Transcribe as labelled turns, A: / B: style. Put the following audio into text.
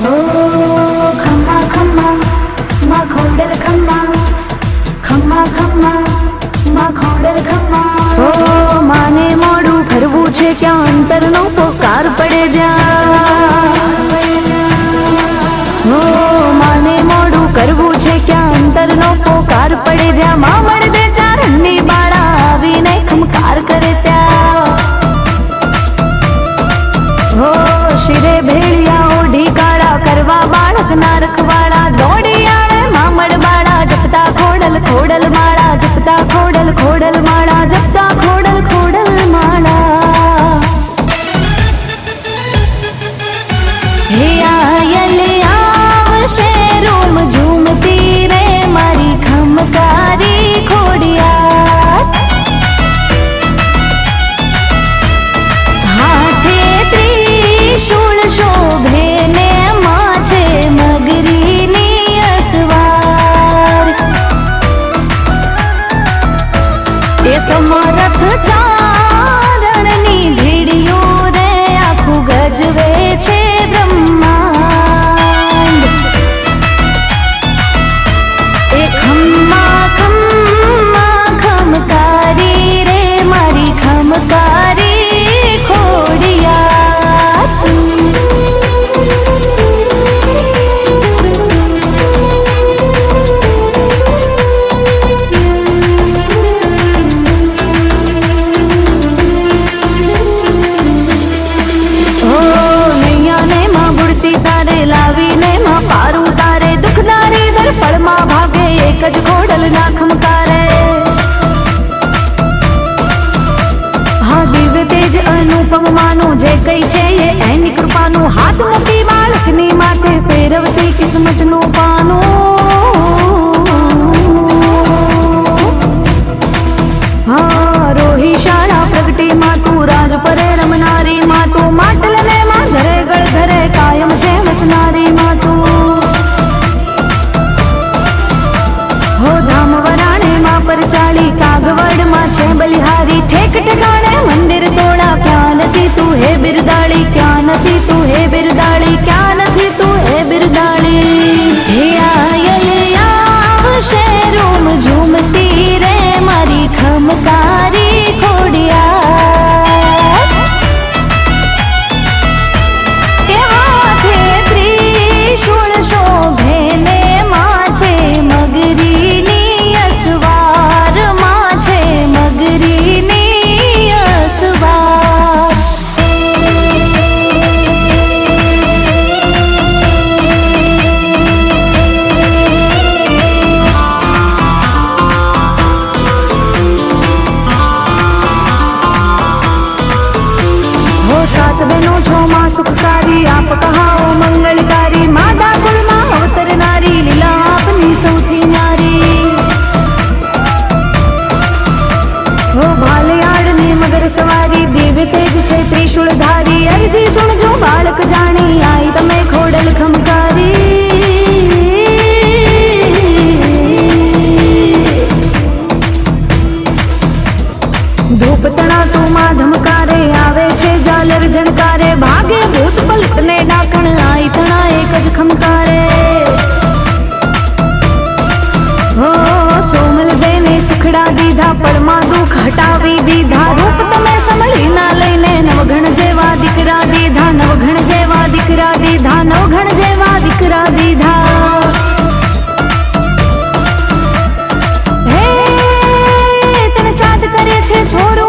A: ઓ ખમ્મા ખમ્મા માં ખોડલ ખમ્મા, ખમ્મા ખમ્મા માં ખોડલ ખમ્મા. ઓ માને મોડું કરવું છે ક્યાં અંતરનો પોકાર પડે જા. ઓ માને મોડું કરવું છે ક્યાં અંતરનો પોકાર પડે જા. માં મળદે ચારણની બાળા આવીને ખમકાર કરે ત્યાં. હો શિરે ભેળિયા ઓઢી કાળા કરવા બાળક ના રખવાળા દોડી આણે મામડ બાળા જપતા ખોડલ ખોડલ માળા, જપતા ખોડલ ખોડલ માળા, જપતા ખોડલ ખોડલ માળા. હે આયલ આવશે રોમ ઝૂમતી રે મારી ખમકારી ખોડિયાર. હાથે ત્રિશૂળ શોભે ને માછે મગરીની અસવાર. એ સમરથ ચારણની ધીડીઓ રે આખું ગજવે છે બ્રહ્માંડ. એ ખમ્મા ખમ્મા ખમકારી રે મારી ખમકારી ખોડિયાર. ઓ નૈયાને માં બુડતી તારે લાવીને માં પારું તારે દુખદારી દરપળમાં ભાગે એક જ ખોડલ ના ખમકારે. હા દિવ્ય તેજ અનુપમ માનું જે કઈ છે એ એની કૃપાનું. હાથ મૂકી બાળકની માથે ફેરવતી કિસ્મતનું પાનું. હા રોહી શાળા પ્રગટી માં તું રાજ પરે રમનારી માં તું. માટલ ને માં ઘરે ગળ ઘરે કાયમ છે વસનારી માં તું. હો ધામ વરાણે માં પરચાળી કાગવડ માં છે બલિહારી. ઠેક ઠેકાણે મંદિર તોડા ક્યાં નથી તું હે બિરદાળી, ક્યાં નથી તું હે બિરદાળી, ક્યાં નથી તું હે બિરદાળી. હે આયલ આવશે રોમ ઝૂમતી રે મારી ખમકારી ખોડિયાર. કે હાથે ત્રિશૂળ શોભે ને માછે મગરીની અસવાર, માછે મગરીની અસવાર. હો સાત બહેનો છો માં સુખકારી, આપ કહાઓ મંગળકારી. માદા કુળમાં અવતરનારી લીલા આપની સૌથી ન્યારી. હો ભાલિયાળની મગર સવારી દિવ્ય તેજ છે ત્રિશૂળધારી. અરજી સુણજો બાળક જાણી આઈ તમે ખોડલ ખમકારી. ધૂપ તણા તું માં ધમકારે આવે છે ઝાલર ઝણકારે. ભાગે ભૂત પલિત ને ડાકણ આઈ તણા એક જ ખમકારે. હો સોમલ દેને સુખડા દીધા પળમાં દુઃખ હટાવી દીધા. રૂપ તમે સંભળી ના લઈને નવઘણ જેવા દીકરા દીધા, નવઘણ જેવા દીકરા દીધા, નવઘણ જેવા દીકરા દીધા. હે તને સાથ કરે છે છોરો